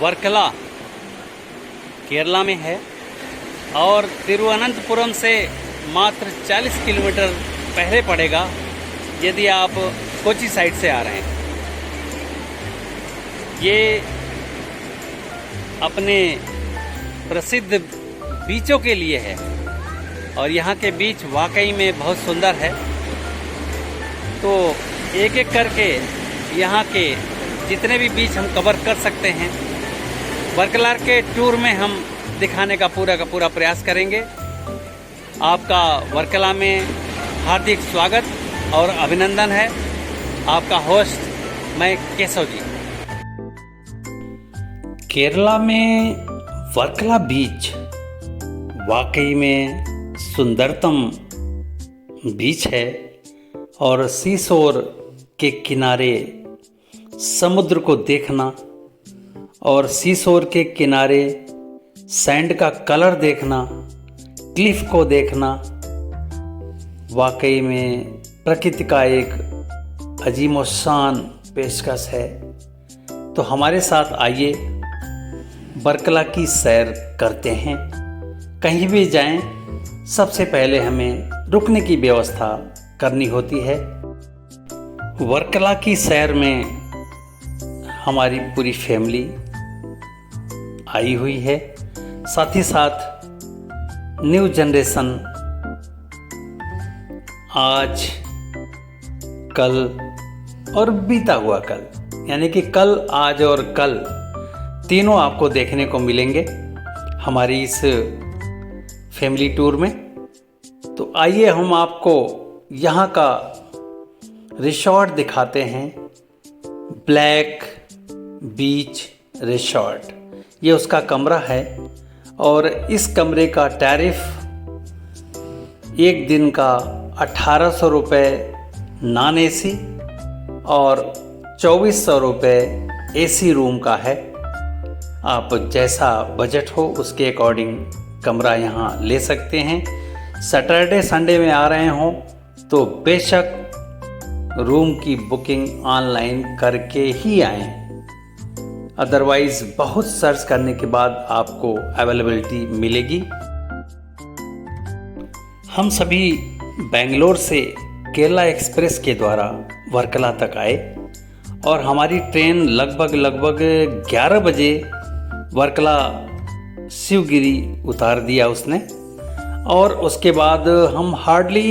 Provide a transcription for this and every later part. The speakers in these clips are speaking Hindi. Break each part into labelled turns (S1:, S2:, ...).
S1: वर्कला केरला में है और तिरुवनंतपुरम से मात्र 40 किलोमीटर पहले पड़ेगा यदि आप कोची साइड से आ रहे हैं। ये अपने प्रसिद्ध बीचों के लिए है और यहाँ के बीच वाकई में बहुत सुंदर है। तो एक एक करके यहाँ के जितने भी बीच हम कवर कर सकते हैं वर्कला के टूर में हम दिखाने का पूरा प्रयास करेंगे। आपका वर्कला में हार्दिक स्वागत और अभिनंदन है। आपका होस्ट मैं केशव जी। केरला में वर्कला बीच वाकई में सुंदरतम बीच है और सीशोर के किनारे समुद्र को देखना और सीशोर के किनारे सैंड का कलर देखना, क्लिफ को देखना वाकई में प्रकृति का एक अजीमोशान पेशकश है। तो हमारे साथ आइए वर्कला की सैर करते हैं। कहीं भी जाएं सबसे पहले हमें रुकने की व्यवस्था करनी होती है। वर्कला की सैर में हमारी पूरी फैमिली आई हुई है, साथ ही साथ न्यू जनरेशन आज, कल और बीता हुआ कल, यानी कि कल, आज और कल तीनों आपको देखने को मिलेंगे हमारी इस फैमिली टूर में। तो आइए हम आपको यहाँ का रिसॉर्ट दिखाते हैं, ब्लैक बीच रिसॉर्ट। ये उसका कमरा है और इस कमरे का टैरिफ एक दिन का 1800 रुपये नॉन एसी और 2400 रुपये एसी रूम का है। आप जैसा बजट हो उसके अकॉर्डिंग कमरा यहाँ ले सकते हैं। सैटरडे संडे में आ रहे हों तो बेशक रूम की बुकिंग ऑनलाइन करके ही आएँ, अदरवाइज़ बहुत सर्च करने के बाद आपको अवेलेबिलिटी मिलेगी। हम सभी बेंगलोर से केरला एक्सप्रेस के द्वारा वर्कला तक आए और हमारी ट्रेन लगभग 11 बजे वर्कला शिवगिरी उतार दिया उसने और उसके बाद हम हार्डली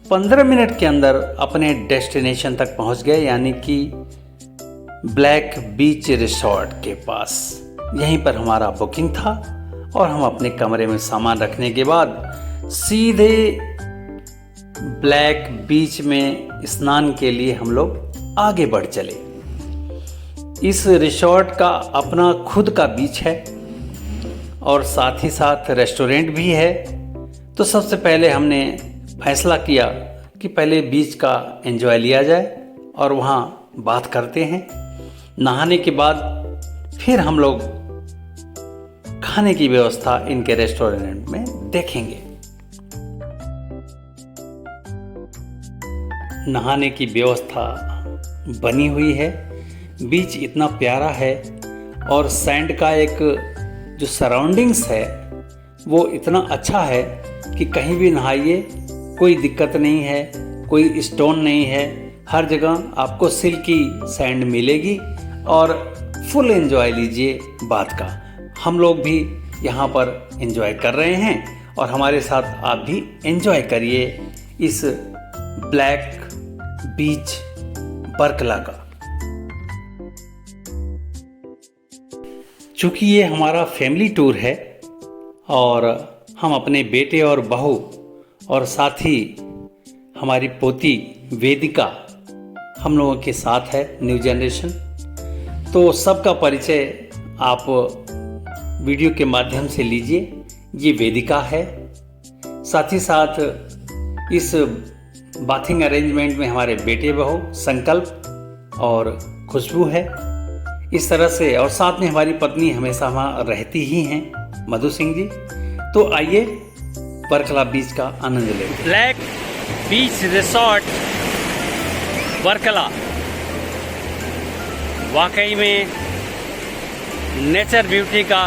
S1: 15 मिनट के अंदर अपने डेस्टिनेशन तक पहुंच गए, यानी कि ब्लैक बीच रिसॉर्ट के पास। यहीं पर हमारा बुकिंग था और हम अपने कमरे में सामान रखने के बाद सीधे ब्लैक बीच में स्नान के लिए हम लोग आगे बढ़ चले। इस रिसॉर्ट का अपना खुद का बीच है और साथ ही साथ रेस्टोरेंट भी है। तो सबसे पहले हमने फैसला किया कि पहले बीच का एंजॉय लिया जाए और वहाँ बात करते हैं। नहाने के बाद फिर हम लोग खाने की व्यवस्था इनके रेस्टोरेंट में देखेंगे। नहाने की व्यवस्था बनी हुई है, बीच इतना प्यारा है और सैंड का एक जो सराउंडिंग्स है वो इतना अच्छा है कि कहीं भी नहाइए कोई दिक्कत नहीं है, कोई स्टोन नहीं है, हर जगह आपको सिल्की सैंड मिलेगी और फुल एंजॉय लीजिए बात का। हम लोग भी यहाँ पर एंजॉय कर रहे हैं और हमारे साथ आप भी एंजॉय करिए इस ब्लैक बीच वर्कला का। चूँकि ये हमारा फैमिली टूर है और हम अपने बेटे और बहू और साथ ही हमारी पोती वेदिका हम लोगों के साथ है, न्यू जनरेशन। तो सबका परिचय आप वीडियो के माध्यम से लीजिए। ये वेदिका है, साथ ही साथ इस बाथिंग अरेंजमेंट में हमारे बेटे बहू संकल्प और खुशबू है इस तरह से, और साथ में हमारी पत्नी हमेशा वहाँ रहती ही हैं, मधु सिंह जी। तो आइए वर्कला बीच का आनंद लें। ब्लैक बीच रिसॉर्ट वर्कला वाकई में नेचर ब्यूटी का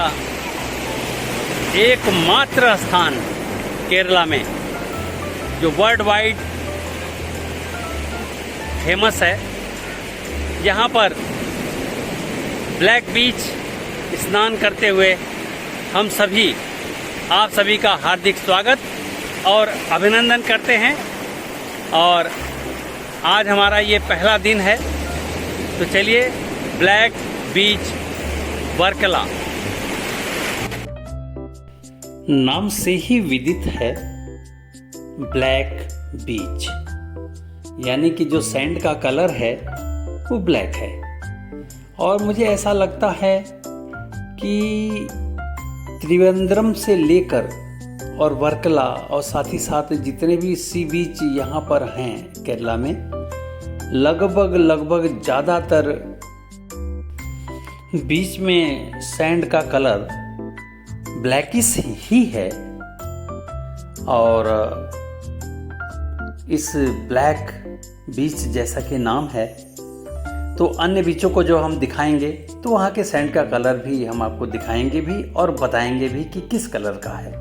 S1: एकमात्र स्थान केरला में जो वर्ल्ड वाइड फेमस है, यहाँ पर ब्लैक बीच स्नान करते हुए हम सभी आप सभी का हार्दिक स्वागत और अभिनंदन करते हैं। और आज हमारा ये पहला दिन है, तो चलिए ब्लैक बीच वर्कला नाम से ही विदित है ब्लैक बीच, यानी कि जो सैंड का कलर है वो ब्लैक है। और मुझे ऐसा लगता है कि त्रिवेंद्रम से लेकर और वर्कला और साथ ही साथ जितने भी सी बीच यहाँ पर हैं केरला में, लगभग ज़्यादातर बीच में सैंड का कलर ब्लैकिश ही है। और इस ब्लैक बीच जैसा कि नाम है, तो अन्य बीचों को जो हम दिखाएंगे तो वहाँ के सैंड का कलर भी हम आपको दिखाएंगे भी और बताएंगे भी कि किस कलर का है।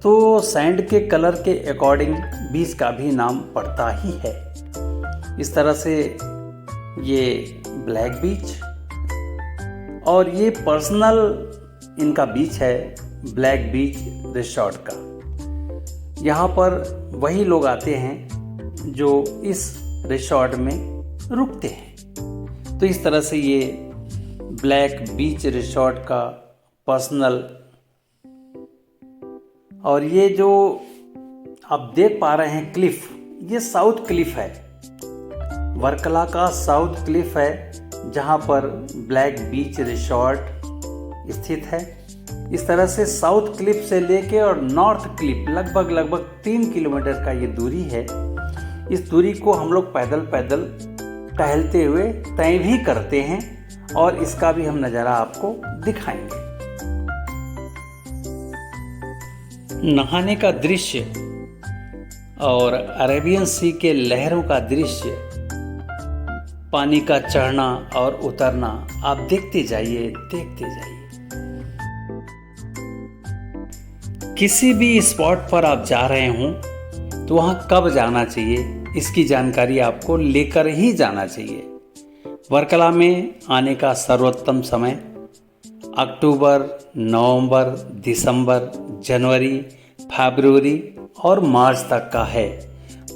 S1: तो सैंड के कलर के अकॉर्डिंग बीच का भी नाम पड़ता ही है। इस तरह से ये ब्लैक बीच, और ये पर्सनल इनका बीच है ब्लैक बीच रिसॉर्ट का। यहाँ पर वही लोग आते हैं जो इस रिसॉर्ट में रुकते हैं। तो इस तरह से ये ब्लैक बीच रिसॉर्ट का पर्सनल, और ये जो आप देख पा रहे हैं क्लिफ, ये साउथ क्लिफ है, वर्कला का साउथ क्लिफ है जहाँ पर ब्लैक बीच रिसॉर्ट स्थित है। इस तरह से साउथ क्लिफ से लेके और नॉर्थ क्लिफ लगभग 3 किलोमीटर का ये दूरी है। इस दूरी को हम लोग पैदल टहलते हुए तय भी करते हैं और इसका भी हम नज़ारा आपको दिखाएंगे। नहाने का दृश्य और अरेबियन सी के लहरों का दृश्य, पानी का चढ़ना और उतरना आप देखते जाइए। किसी भी स्पॉट पर आप जा रहे हों तो वहाँ कब जाना चाहिए, इसकी जानकारी आपको लेकर ही जाना चाहिए। वर्कला में आने का सर्वोत्तम समय अक्टूबर, नवंबर, दिसंबर, जनवरी, फरवरी और मार्च तक का है।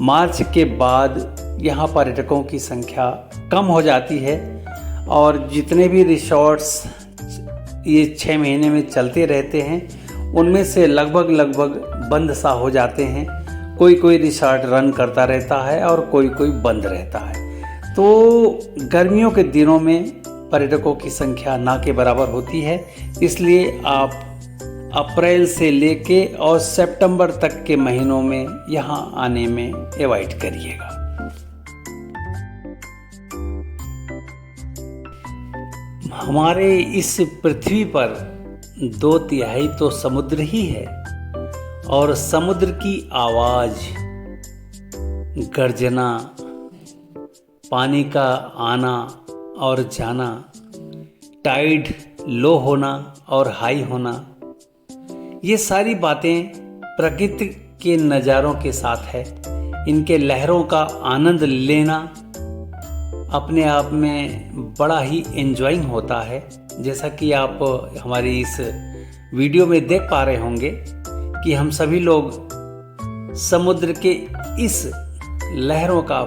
S1: मार्च के बाद यहाँ पर्यटकों की संख्या कम हो जाती है और जितने भी रिसॉर्ट्स ये 6 महीने में चलते रहते हैं उनमें से लगभग बंद सा हो जाते हैं। कोई रिसॉर्ट रन करता रहता है और कोई बंद रहता है। तो गर्मियों के दिनों में पर्यटकों की संख्या ना के बराबर होती है, इसलिए आप अप्रैल से लेके और सितंबर तक के महीनों में यहाँ आने में अवॉइड करिएगा। हमारे इस पृथ्वी पर 2/3 तो समुद्र ही है और समुद्र की आवाज़, गर्जना, पानी का आना और जाना, टाइड लो होना और हाई होना, ये सारी बातें प्रकृति के नज़ारों के साथ है। इनके लहरों का आनंद लेना अपने आप में बड़ा ही एंजॉइंग होता है। जैसा कि आप हमारी इस वीडियो में देख पा रहे होंगे कि हम सभी लोग समुद्र के इस लहरों का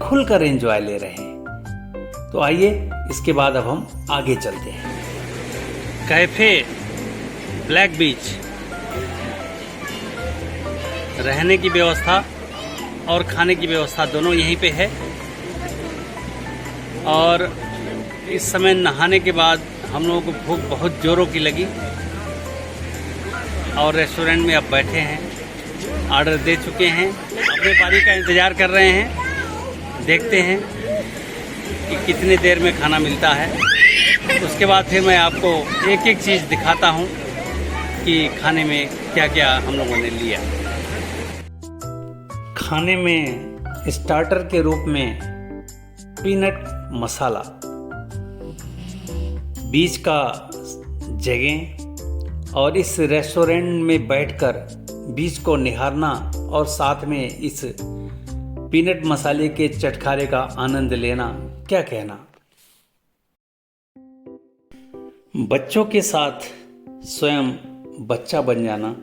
S1: खुलकर एंजॉय ले रहे हैं। तो आइए इसके बाद अब हम आगे चलते हैं। कैफे ब्लैक बीच, रहने की व्यवस्था और खाने की व्यवस्था दोनों यहीं पे है। और इस समय नहाने के बाद हम लोगों को भूख बहुत ज़ोरों की लगी और रेस्टोरेंट में अब बैठे हैं, ऑर्डर दे चुके हैं, अपने बारी का इंतज़ार कर रहे हैं। देखते हैं कि कितनी देर में खाना मिलता है, उसके बाद फिर मैं आपको एक एक चीज़ दिखाता हूँ कि खाने में क्या क्या हम लोगों ने लिया। खाने में स्टार्टर के रूप में पीनट मसाला बीच का जगह और इस रेस्टोरेंट में बैठकर बीच को निहारना और साथ में इस पीनट मसाले के चटखारे का आनंद लेना, क्या कहना। बच्चों के साथ स्वयं बच्चा बन जाना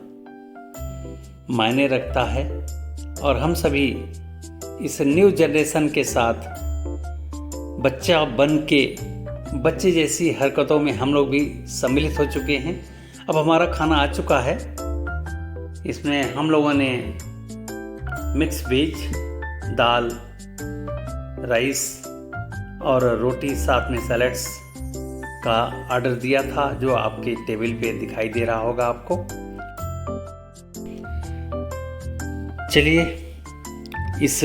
S1: मायने रखता है और हम सभी इस न्यू जनरेशन के साथ बच्चा बन के बच्चे जैसी हरकतों में हम लोग भी सम्मिलित हो चुके हैं। अब हमारा खाना आ चुका है। इसमें हम लोगों ने मिक्स वेज, दाल, राइस और रोटी साथ में सैलड्स का ऑर्डर दिया था, जो आपके टेबल पे दिखाई दे रहा होगा आपको। चलिए इस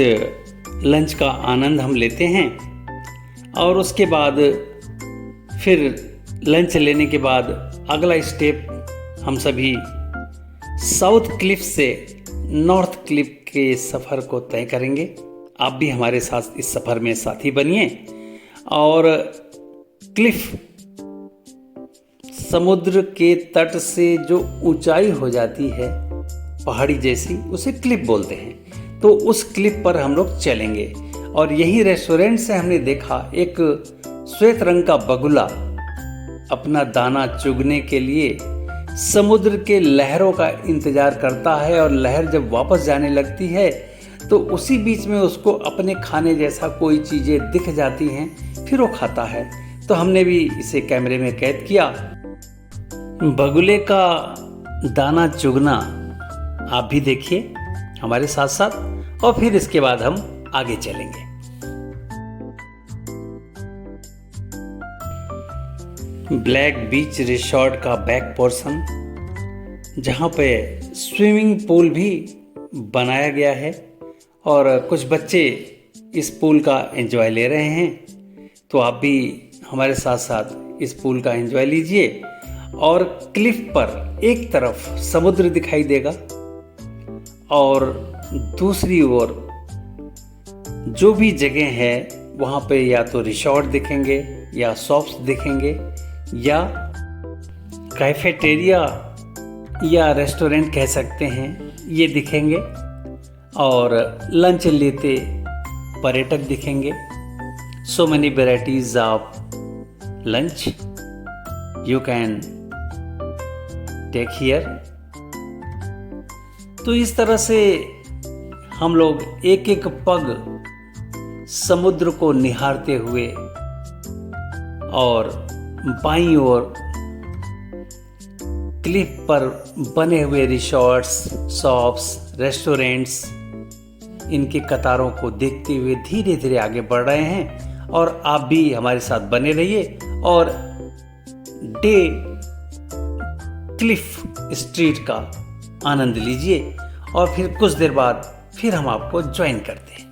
S1: लंच का आनंद हम लेते हैं और उसके बाद फिर लंच लेने के बाद अगला स्टेप हम सभी साउथ क्लिफ से नॉर्थ क्लिफ के सफ़र को तय करेंगे। आप भी हमारे साथ इस सफ़र में साथी बनिए और क्लिफ समुद्र के तट से जो ऊंचाई हो जाती है पहाड़ी जैसी, उसे क्लिफ बोलते हैं। तो उस क्लिफ पर हम लोग चलेंगे और यही रेस्टोरेंट से हमने देखा एक श्वेत रंग का बगुला अपना दाना चुगने के लिए समुद्र के लहरों का इंतजार करता है और लहर जब वापस जाने लगती है तो उसी बीच में उसको अपने खाने जैसा कोई चीज़ें दिख जाती हैं, फिर वो खाता है। तो हमने भी इसे कैमरे में कैद किया। बगुले का दाना चुगना आप भी देखिए हमारे साथ साथ और फिर इसके बाद हम आगे चलेंगे। ब्लैक बीच रिसोर्ट का बैक पोर्शन, जहाँ पे स्विमिंग पूल भी बनाया गया है और कुछ बच्चे इस पूल का एंजॉय ले रहे हैं। तो आप भी हमारे साथ साथ इस पूल का एंजॉय लीजिए और क्लिफ पर एक तरफ समुद्र दिखाई देगा और दूसरी ओर जो भी जगह है वहाँ पे या तो रिसोर्ट दिखेंगे या शॉप्स दिखेंगे या कैफेटेरिया या रेस्टोरेंट कह सकते हैं, ये दिखेंगे और लंच लेते पर्यटक दिखेंगे। So many varieties of lunch you can take here. तो इस तरह से हम लोग एक एक पग समुद्र को निहारते हुए और बाईं ओर क्लिफ पर बने हुए रिसोर्ट्स, शॉप्स, रेस्टोरेंट्स, इनकी कतारों को देखते हुए धीरे धीरे आगे बढ़ रहे हैं और आप भी हमारे साथ बने रहिए और डे क्लिफ स्ट्रीट का आनंद लीजिए और फिर कुछ देर बाद फिर हम आपको ज्वाइन करते हैं।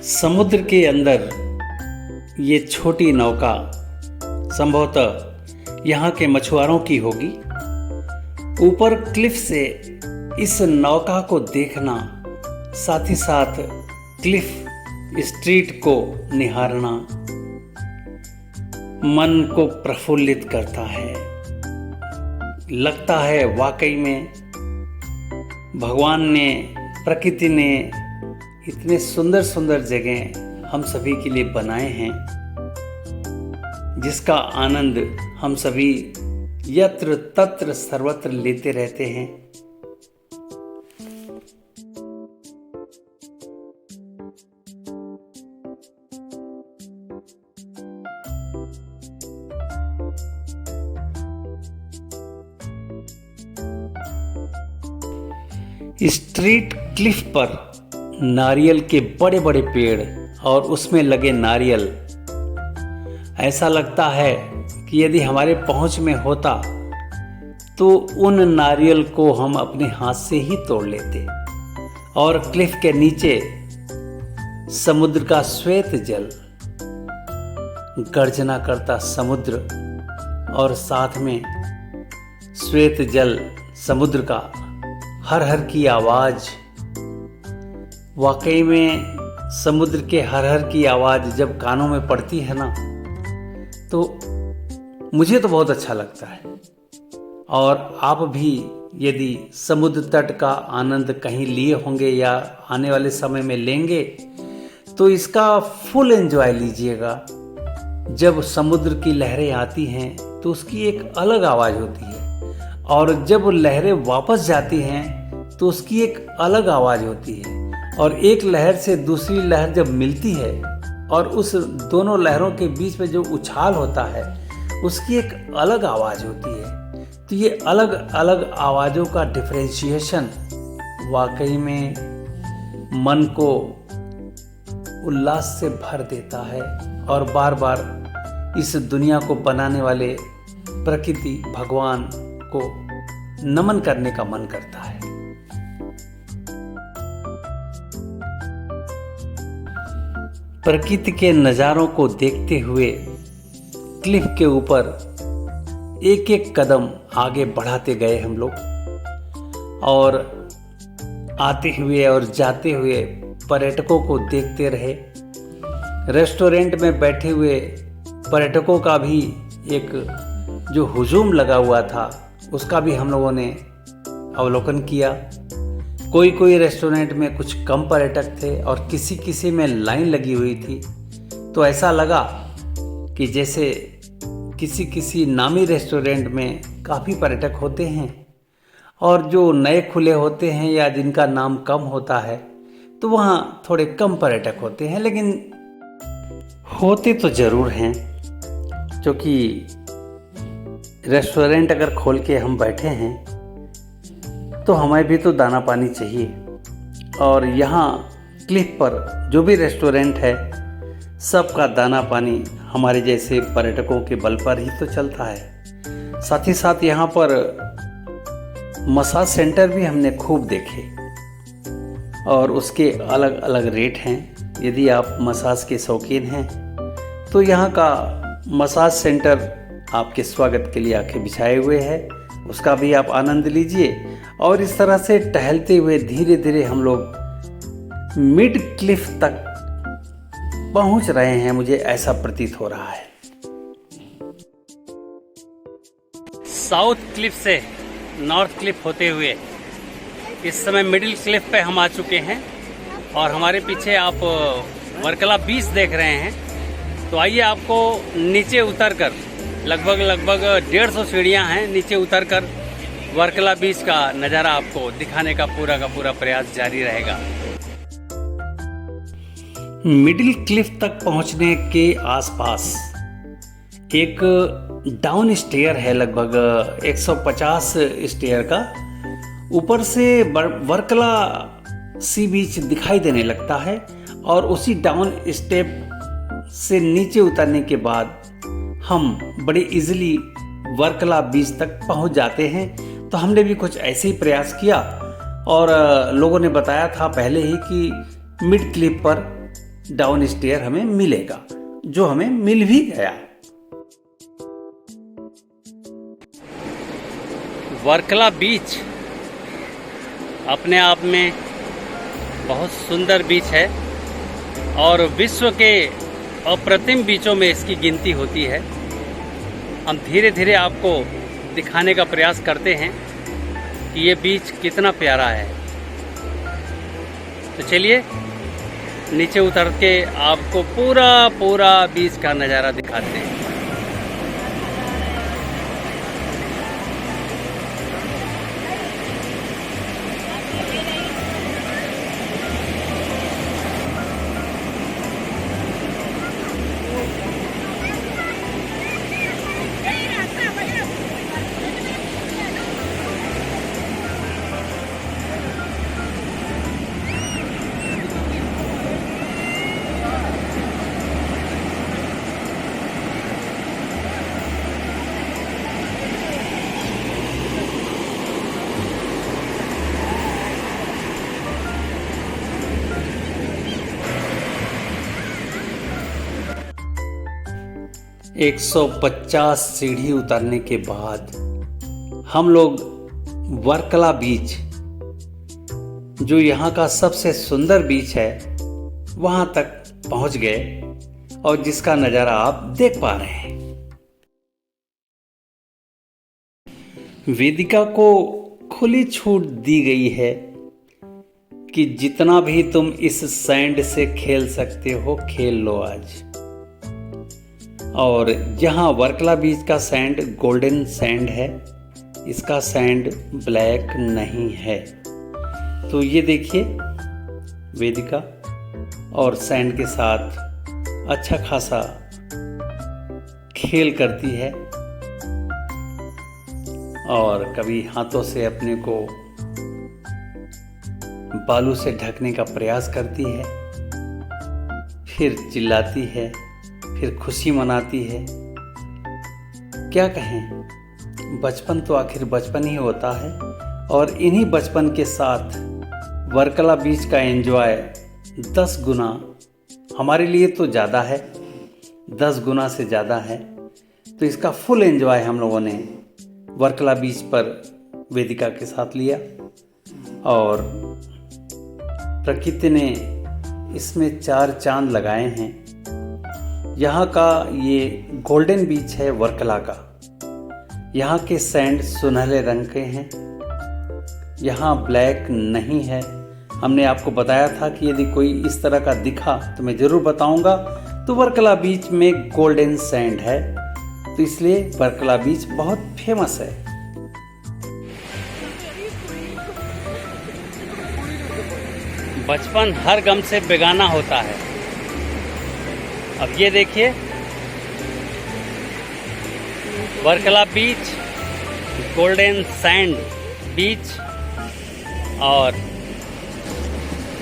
S1: समुद्र के अंदर ये छोटी नौका संभवतः यहाँ के मछुआरों की होगी। ऊपर क्लिफ से इस नौका को देखना, साथ ही साथ क्लिफ स्ट्रीट को निहारना मन को प्रफुल्लित करता है। लगता है वाकई में भगवान ने, प्रकृति ने इतने सुंदर सुंदर जगह हम सभी के लिए बनाए हैं, जिसका आनंद हम सभी यत्र तत्र सर्वत्र लेते रहते हैं। स्ट्रीट क्लिफ पर नारियल के बड़े बड़े पेड़ और उसमें लगे नारियल ऐसा लगता है कि यदि हमारे पहुंच में होता तो उन नारियल को हम अपने हाथ से ही तोड़ लेते। और क्लिफ के नीचे समुद्र का श्वेत जल, गर्जना करता समुद्र और साथ में श्वेत जल समुद्र का हर हर की आवाज। वाकई में समुद्र के हर हर की आवाज जब कानों में पड़ती है ना, तो मुझे तो बहुत अच्छा लगता है। और आप भी यदि समुद्र तट का आनंद कहीं लिए होंगे या आने वाले समय में लेंगे, तो इसका फुल एंजॉय लीजिएगा। जब समुद्र की लहरें आती हैं तो उसकी एक अलग आवाज़ होती है, और जब लहरें वापस जाती हैं तो उसकी एक अलग आवाज़ होती है। और एक लहर से दूसरी लहर जब मिलती है और उस दोनों लहरों के बीच में जो उछाल होता है, उसकी एक अलग आवाज़ होती है। तो ये अलग अलग आवाज़ों का डिफरेंशिएशन वाकई में मन को उल्लास से भर देता है और बार बार इस दुनिया को बनाने वाले प्रकृति भगवान को नमन करने का मन करता है। प्रकृति के नज़ारों को देखते हुए क्लिफ के ऊपर एक एक कदम आगे बढ़ाते गए हम लोग, और आते हुए और जाते हुए पर्यटकों को देखते रहे। रेस्टोरेंट में बैठे हुए पर्यटकों का भी एक जो हुजूम लगा हुआ था, उसका भी हम लोगों ने अवलोकन किया। कोई कोई रेस्टोरेंट में कुछ कम पर्यटक थे और किसी किसी में लाइन लगी हुई थी। तो ऐसा लगा कि जैसे किसी किसी नामी रेस्टोरेंट में काफ़ी पर्यटक होते हैं, और जो नए खुले होते हैं या जिनका नाम कम होता है तो वहाँ थोड़े कम पर्यटक होते हैं। लेकिन होते तो ज़रूर हैं, क्योंकि रेस्टोरेंट अगर खोल के हम बैठे हैं तो हमें भी तो दाना पानी चाहिए। और यहाँ क्लिफ पर जो भी रेस्टोरेंट है, सबका दाना पानी हमारे जैसे पर्यटकों के बल पर ही तो चलता है। साथ ही साथ यहाँ पर मसाज सेंटर भी हमने खूब देखे, और उसके अलग अलग रेट हैं। यदि आप मसाज के शौकीन हैं तो यहाँ का मसाज सेंटर आपके स्वागत के लिए आंखें बिछाए हुए है, उसका भी आप आनंद लीजिए। और इस तरह से टहलते हुए धीरे धीरे हम लोग मिड क्लिफ तक पहुंच रहे हैं, मुझे ऐसा प्रतीत हो रहा है। साउथ क्लिफ से नॉर्थ क्लिफ होते हुए इस समय मिडिल क्लिफ पे हम आ चुके हैं, और हमारे पीछे आप वर्कला बीच देख रहे हैं। तो आइए आपको नीचे उतरकर लगभग 150 सीढ़ियाँ हैं, नीचे उतरकर वर्कला बीच का नज़ारा आपको दिखाने का पूरा प्रयास जारी रहेगा। मिडिल क्लिफ तक पहुंचने के आसपास एक डाउन स्टेयर है, लगभग 150 स्टेयर का। ऊपर से वर्कला सी बीच दिखाई देने लगता है, और उसी डाउन स्टेप से नीचे उतरने के बाद हम बड़े इजीली वर्कला बीच तक पहुंच जाते हैं। तो हमने भी कुछ ऐसे ही प्रयास किया, और लोगों ने बताया था पहले ही कि मिड क्लिफ पर डाउन स्टेयर हमें मिलेगा, जो हमें मिल भी गया। वर्कला बीच अपने आप में बहुत सुंदर बीच है, और विश्व के अप्रतिम बीचों में इसकी गिनती होती है। हम धीरे धीरे आपको दिखाने का प्रयास करते हैं कि ये बीच कितना प्यारा है। तो चलिए नीचे उतर के आपको पूरा बीच का नज़ारा दिखाते हैं। 150 सीढ़ी उतरने के बाद हम लोग वर्कला बीच, जो यहाँ का सबसे सुंदर बीच है, वहाँ तक पहुँच गए और जिसका नज़ारा आप देख पा रहे हैं। वेदिका को खुली छूट दी गई है कि जितना भी तुम इस सैंड से खेल सकते हो खेल लो आज। और जहाँ वर्कला बीच का सैंड गोल्डन सैंड है, इसका सैंड ब्लैक नहीं है। तो ये देखिए वेदिका और सैंड के साथ अच्छा खासा खेल करती है और कभी हाथों से अपने को बालू से ढकने का प्रयास करती है, फिर चिल्लाती है, फिर खुशी मनाती है। क्या कहें, बचपन तो आखिर बचपन ही होता है और इन्हीं बचपन के साथ वर्कला बीच का एंजॉय 10 गुना हमारे लिए तो ज़्यादा है, 10 गुना से ज़्यादा है। तो इसका फुल एंजॉय हम लोगों ने वर्कला बीच पर वेदिका के साथ लिया और प्रकृति ने इसमें 4 चांद लगाए हैं। यहाँ का ये गोल्डन बीच है वर्कला का। यहाँ के सैंड सुनहरे रंग के हैं, यहाँ ब्लैक नहीं है। हमने आपको बताया था कि यदि कोई इस तरह का दिखा तो मैं ज़रूर बताऊंगा। तो वर्कला बीच में गोल्डन सैंड है, तो इसलिए वर्कला बीच बहुत फेमस है। बचपन हर गम से बेगाना होता है। अब ये देखिए वर्कला बीच, गोल्डन सैंड बीच, और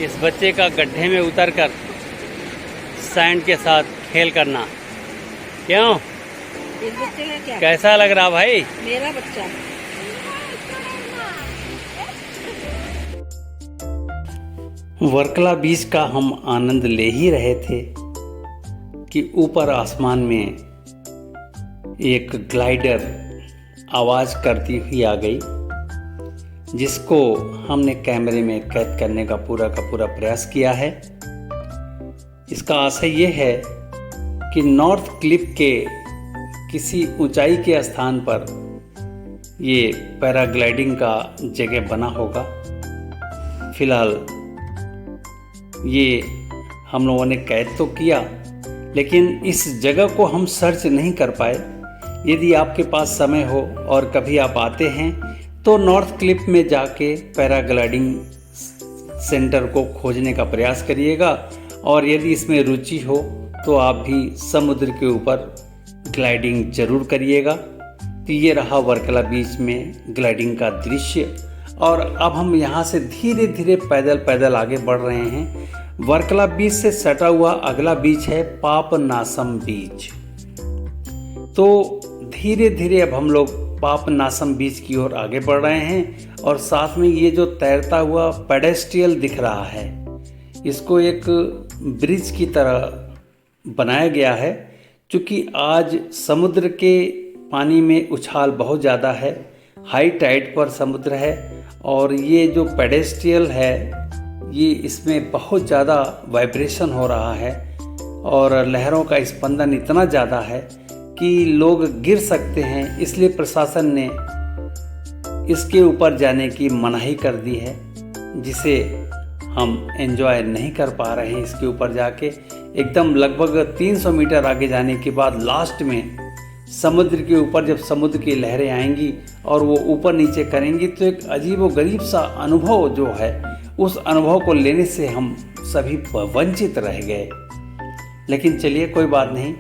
S1: इस बच्चे का गड्ढे में उतरकर सैंड के साथ खेल करना। क्यों,
S2: इस बच्चे का क्या
S1: कैसा लग रहा भाई?
S2: मेरा बच्चा।
S1: वर्कला बीच का हम आनंद ले ही रहे थे कि ऊपर आसमान में एक ग्लाइडर आवाज़ करती हुई आ गई, जिसको हमने कैमरे में कैद करने का पूरा प्रयास किया है। इसका आशय ये है कि नॉर्थ क्लिफ के किसी ऊंचाई के स्थान पर ये पैराग्लाइडिंग का जगह बना होगा। फिलहाल ये हम लोगों ने कैद तो किया, लेकिन इस जगह को हम सर्च नहीं कर पाए। यदि आपके पास समय हो और कभी आप आते हैं तो नॉर्थ क्लिफ में जाके पैराग्लाइडिंग सेंटर को खोजने का प्रयास करिएगा, और यदि इसमें रुचि हो तो आप भी समुद्र के ऊपर ग्लाइडिंग जरूर करिएगा। तो ये रहा वर्कला बीच में ग्लाइडिंग का दृश्य। और अब हम यहाँ से धीरे धीरे पैदल आगे बढ़ रहे हैं। वर्कला बीच से सटा हुआ अगला बीच है पापनासम बीच। तो धीरे धीरे अब हम लोग पापनासम बीच की ओर आगे बढ़ रहे हैं, और साथ में ये जो तैरता हुआ पेडेस्ट्रियल दिख रहा है, इसको एक ब्रिज की तरह बनाया गया है। क्योंकि आज समुद्र के पानी में उछाल बहुत ज़्यादा है, हाई टाइड पर समुद्र है, और ये जो पेडेस्ट्रियल है ये इसमें बहुत ज़्यादा वाइब्रेशन हो रहा है और लहरों का स्पंदन इतना ज़्यादा है कि लोग गिर सकते हैं। इसलिए प्रशासन ने इसके ऊपर जाने की मनाही कर दी है, जिसे हम एंजॉय नहीं कर पा रहे हैं। इसके ऊपर जाके एकदम लगभग 300 मीटर आगे जाने के बाद लास्ट में समुद्र के ऊपर जब समुद्र की लहरें आएंगी और वो ऊपर नीचे करेंगी, तो एक अजीबोगरीब सा अनुभव जो है, उस अनुभव को लेने से हम सभी वंचित रह गए। लेकिन चलिए कोई बात नहीं,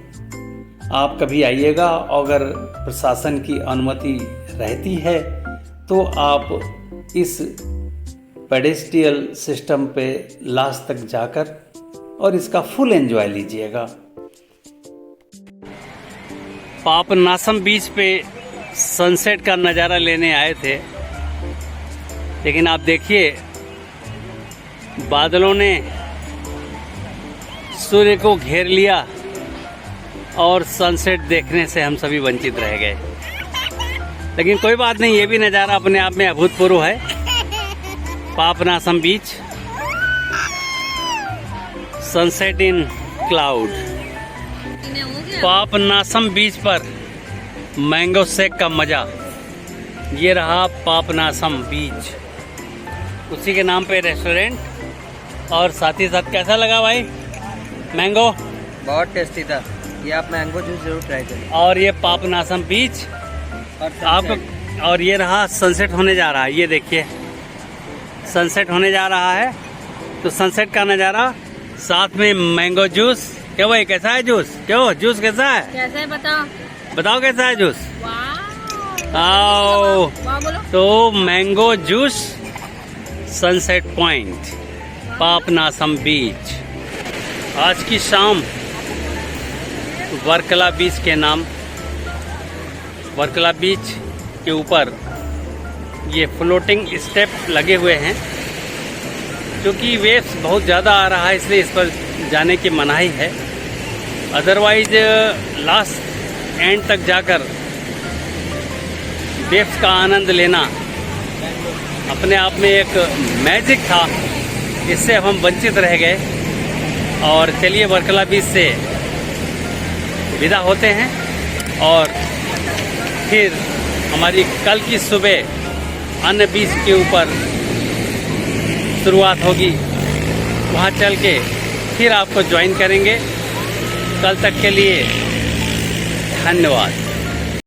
S1: आप कभी आइएगा, अगर प्रशासन की अनुमति रहती है तो आप इस पेडेस्ट्रियल सिस्टम पे लास्ट तक जाकर और इसका फुल एंजॉय लीजिएगा। पापनासम बीच पे सनसेट का नज़ारा लेने आए थे, लेकिन आप देखिए बादलों ने सूर्य को घेर लिया और सनसेट देखने से हम सभी वंचित रह गए। लेकिन कोई बात नहीं, ये भी नज़ारा अपने आप में अभूतपूर्व है। पापनासम बीच, सनसेट इन क्लाउड। पापनासम बीच पर मैंगो शेक का मजा। ये रहा पापनासम बीच, उसी के नाम पे रेस्टोरेंट। और साथ ही साथ कैसा लगा भाई मैंगो?
S3: बहुत टेस्टी था। ये आप मैंगो जूस जरूर ट्राई करें।
S1: और ये पापनासम बीच
S3: और
S1: आपको, और ये रहा सनसेट होने जा रहा है। ये देखिए सनसेट होने जा रहा है, तो सनसेट का नज़ारा, साथ में मैंगो जूस। क्या भाई कैसा है जूस? क्यों जूस कैसा है?
S2: कैसे है बताओ?
S1: बताओ कैसा है जूस?
S2: वाह
S1: आओ
S2: वाह बोलो।
S1: तो mango juice, sunset point, Papanasam beach. आज की शाम वर्कला बीच के नाम, वर्कला बीच के ऊपर ये फ्लोटिंग स्टेप लगे हुए हैं। क्योंकि वेव्स बहुत ज़्यादा आ रहा है, इसलिए इस पर जाने की मनाही है। अदरवाइज लास्ट एंड तक जाकर वेव्स का आनंद लेना अपने आप में एक मैजिक था। इससे हम वंचित रह गए। और चलिए वर्कला बीच से विदा होते हैं, और फिर हमारी कल की सुबह अन्य बीच के ऊपर शुरुआत होगी। वहाँ चल के फिर आपको ज्वाइन करेंगे। कल तक के लिए धन्यवाद।